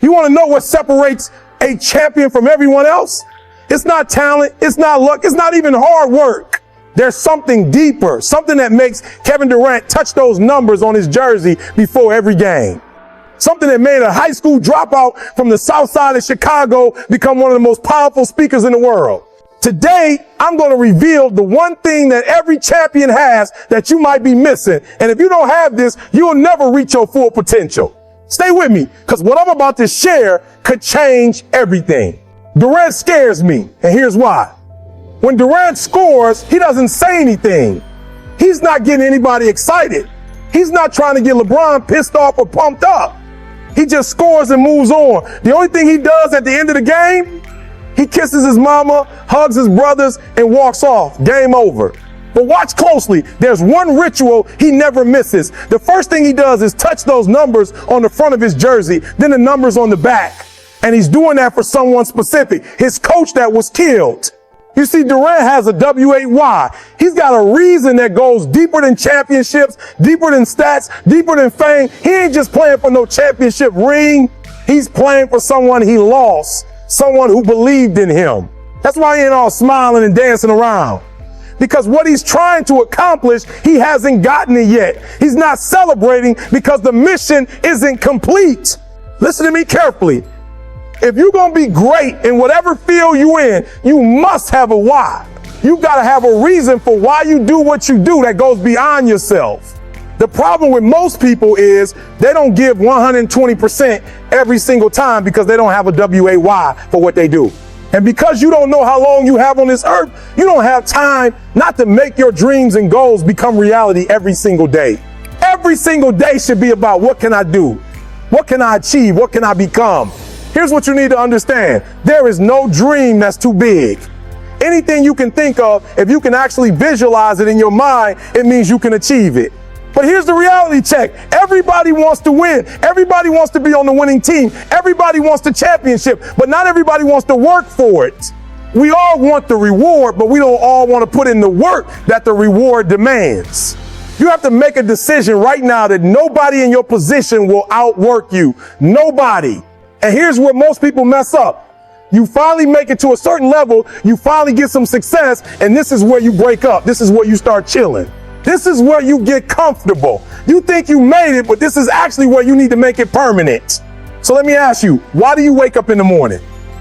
You want to know what separates a champion from everyone else? It's not talent. It's not luck. It's not even hard work. There's something deeper, something that makes Kevin Durant touch those numbers on his jersey before every game. Something that made a high school dropout from the south side of Chicago become one of the most powerful speakers in the world. Today, I'm going to reveal the one thing that every champion has that you might be missing. And if you don't have this, you'll never reach your full potential. Stay with me, because what I'm about to share could change everything. Durant scares me, and here's why. When Durant scores, he doesn't say anything. He's not getting anybody excited. He's not trying to get LeBron pissed off or pumped up. He just scores and moves on. The only thing he does at the end of the game, he kisses his mama, hugs his brothers, and walks off. Game over. But watch closely. There's one ritual he never misses. The first thing he does is touch those numbers on the front of his jersey, then the numbers on the back. And he's doing that for someone specific, his coach that was killed. You see, Durant has a W-8-Y. He's got a reason that goes deeper than championships, deeper than stats, deeper than fame. He ain't just playing for no championship ring. He's playing for someone he lost, someone who believed in him. That's why he ain't all smiling and dancing around. Because what he's trying to accomplish, he hasn't gotten it yet. He's not celebrating because the mission isn't complete. Listen to me carefully. If you're going to be great in whatever field you're in, you must have a why. You've got to have a reason for why you do what you do that goes beyond yourself. The problem with most people is they don't give 120% every single time because they don't have a W-A-Y for what they do. And because you don't know how long you have on this earth, you don't have time not to make your dreams and goals become reality every single day. Every single day should be about what can I do? What can I achieve? What can I become? Here's what you need to understand. There is no dream that's too big. Anything you can think of, if you can actually visualize it in your mind, it means you can achieve it. But here's the reality check. Everybody wants to win. Everybody wants to be on the winning team. Everybody wants the championship, but not everybody wants to work for it. We all want the reward, but we don't all want to put in the work that the reward demands. You have to make a decision right now that nobody in your position will outwork you. Nobody. And here's where most people mess up. You finally make it to a certain level, you finally get some success, and this is where you break up. This is where you start chilling. This is where you get comfortable. You think you made it, but this is actually where you need to make it permanent. So let me ask you, why do you wake up in the morning?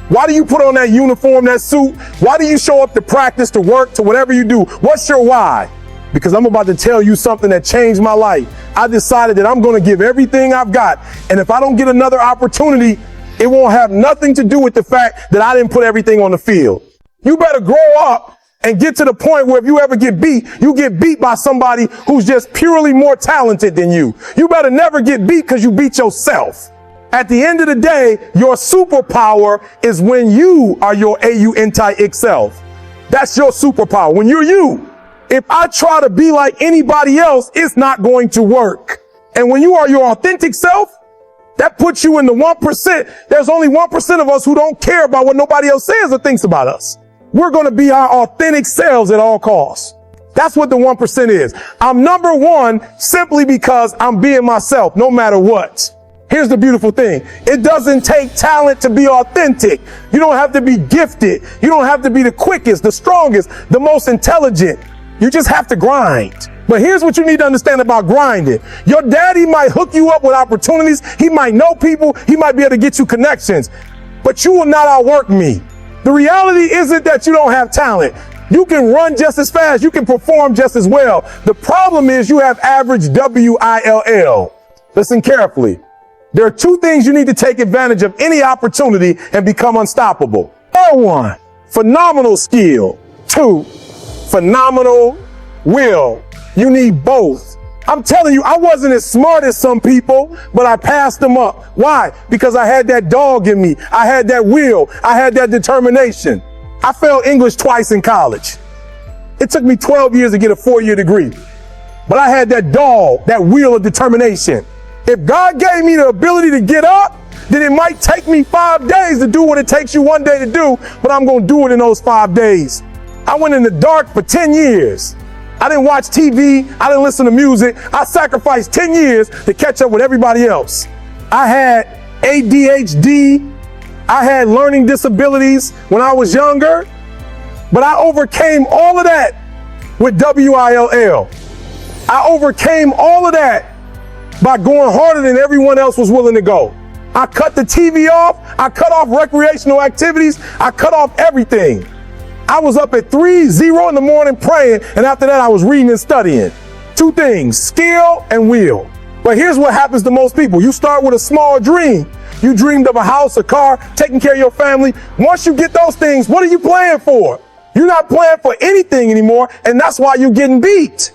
Why do you put on that uniform, that suit? Why do you show up to practice, to work, to whatever you do? What's your why? Because I'm about to tell you something that changed my life. I decided that I'm going to give everything I've got. And if I don't get another opportunity, it won't have nothing to do with the fact that I didn't put everything on the field. You better grow up and get to the point where if you ever get beat, you get beat by somebody who's just purely more talented than you. You better never get beat because you beat yourself. At the end of the day, your superpower is when you are your AUNTIC self. That's your superpower. When you're you. If I try to be like anybody else, it's not going to work. And when you are your authentic self, that puts you in the 1%. There's only 1% of us who don't care about what nobody else says or thinks about us. We're going to be our authentic selves at all costs. That's what the 1% is. I'm number one simply because I'm being myself, no matter what. Here's the beautiful thing. It doesn't take talent to be authentic. You don't have to be gifted. You don't have to be the quickest, the strongest, the most intelligent. You just have to grind. But here's what you need to understand about grinding. Your daddy might hook you up with opportunities. He might know people. He might be able to get you connections. But you will not outwork me. The reality isn't that you don't have talent. You can run just as fast. You can perform just as well. The problem is you have average WILL. Listen carefully. There are two things you need to take advantage of any opportunity and become unstoppable. Number one, phenomenal skill. Two, phenomenal will. You need both. I'm telling you, I wasn't as smart as some people, but I passed them up. Why? Because I had that dog in me. I had that will. I had that determination. I failed English twice in college. It took me 12 years to get a 4-year degree. But I had that dog, that will of determination. If God gave me the ability to get up, then it might take me 5 days to do what it takes you one day to do, but I'm going to do it in those 5 days. I went in the dark for 10 years. I didn't watch TV. I didn't listen to music. I sacrificed 10 years to catch up with everybody else. I had ADHD. I had learning disabilities when I was younger, but I overcame all of that with WILL. I overcame all of that by going harder than everyone else was willing to go. I cut the TV off. I cut off recreational activities. I cut off everything. I was up at 3:00 in the morning praying, and after that I was reading and studying. Two things, skill and will. But here's what happens to most people. You start with a small dream. You dreamed of a house, a car, taking care of your family. Once you get those things, what are you playing for? You're not playing for anything anymore, and that's why you're getting beat.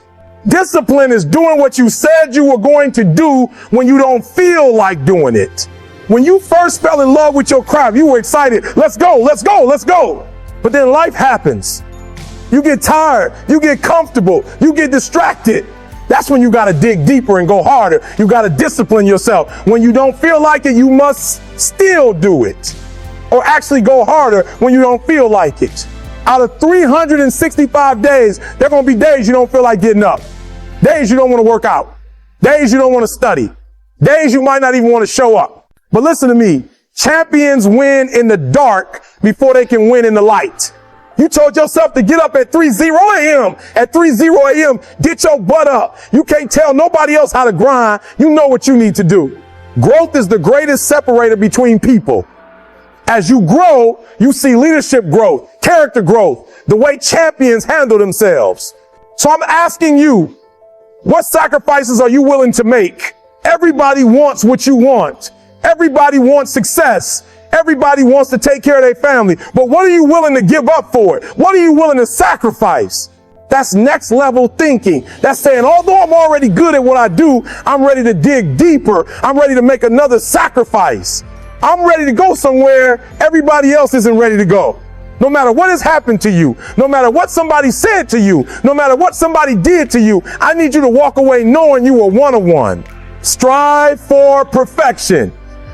Discipline is doing what you said you were going to do when you don't feel like doing it. When you first fell in love with your craft, you were excited. Let's go, let's go, let's go. But then life happens. You get tired, you get comfortable, you get distracted. That's when you got to dig deeper and go harder. You got to discipline yourself. When you don't feel like it, you must still do it. Or actually go harder when you don't feel like it. Out of 365 days, there are going to be days you don't feel like getting up. Days you don't want to work out. Days you don't want to study. Days you might not even want to show up. But listen to me. Champions win in the dark before they can win in the light. You told yourself to get up at 3:00 a.m. At 3:00 a.m., get your butt up. You can't tell nobody else how to grind. You know what you need to do. Growth is the greatest separator between people. As you grow, you see leadership growth, character growth, the way champions handle themselves. So I'm asking you, what sacrifices are you willing to make? Everybody wants what you want. Everybody wants success. Everybody wants to take care of their family. But what are you willing to give up for it? What are you willing to sacrifice? That's next level thinking. That's saying, although I'm already good at what I do, I'm ready to dig deeper. I'm ready to make another sacrifice. I'm ready to go somewhere everybody else isn't ready to go. No matter what has happened to you, no matter what somebody said to you, no matter what somebody did to you, I need you to walk away knowing you are one of one. Strive for perfection.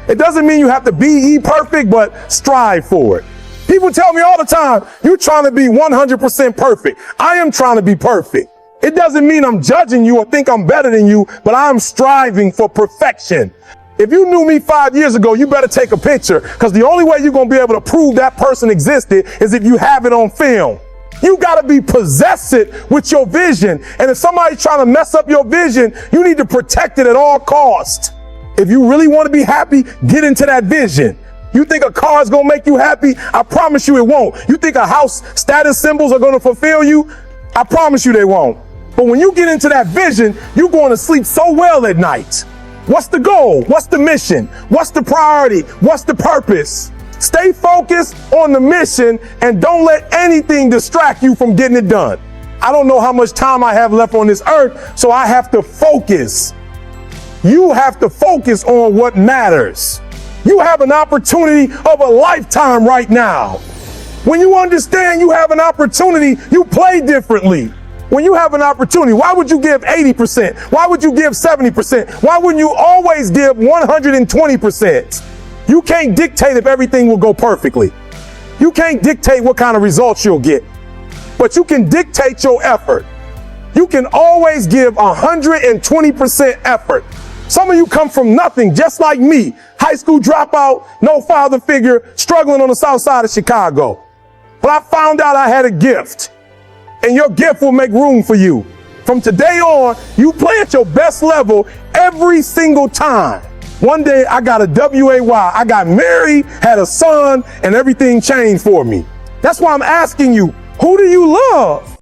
It doesn't mean you have to be perfect, but strive for it. People tell me all the time, you're trying to be 100% perfect. I am trying to be perfect. It doesn't mean I'm judging you or think I'm better than you, but I'm striving for perfection. If you knew me 5 years ago, you better take a picture, because the only way you're going to be able to prove that person existed is if you have it on film. You got to be possessed with your vision. And if somebody's trying to mess up your vision, you need to protect it at all costs. If you really want to be happy, get into that vision. You think a car is going to make you happy? I promise you it won't. You think a house status symbols are going to fulfill you? I promise you they won't. But when you get into that vision, you're going to sleep so well at night. What's the goal? What's the mission? What's the priority? What's the purpose? Stay focused on the mission and don't let anything distract you from getting it done. I don't know how much time I have left on this earth, so I have to focus. You have to focus on what matters. You have an opportunity of a lifetime right now. When you understand you have an opportunity, you play differently. When you have an opportunity, why would you give 80%? Why would you give 70%? Why wouldn't you always give 120%? You can't dictate if everything will go perfectly. You can't dictate what kind of results you'll get, but you can dictate your effort. You can always give 120% effort. Some of you come from nothing, just like me. High school dropout, no father figure, struggling on the south side of Chicago. But I found out I had a gift, and your gift will make room for you. From today on, you play at your best level every single time. One day I got a WAY, I got married, had a son, and everything changed for me. That's why I'm asking you, who do you love?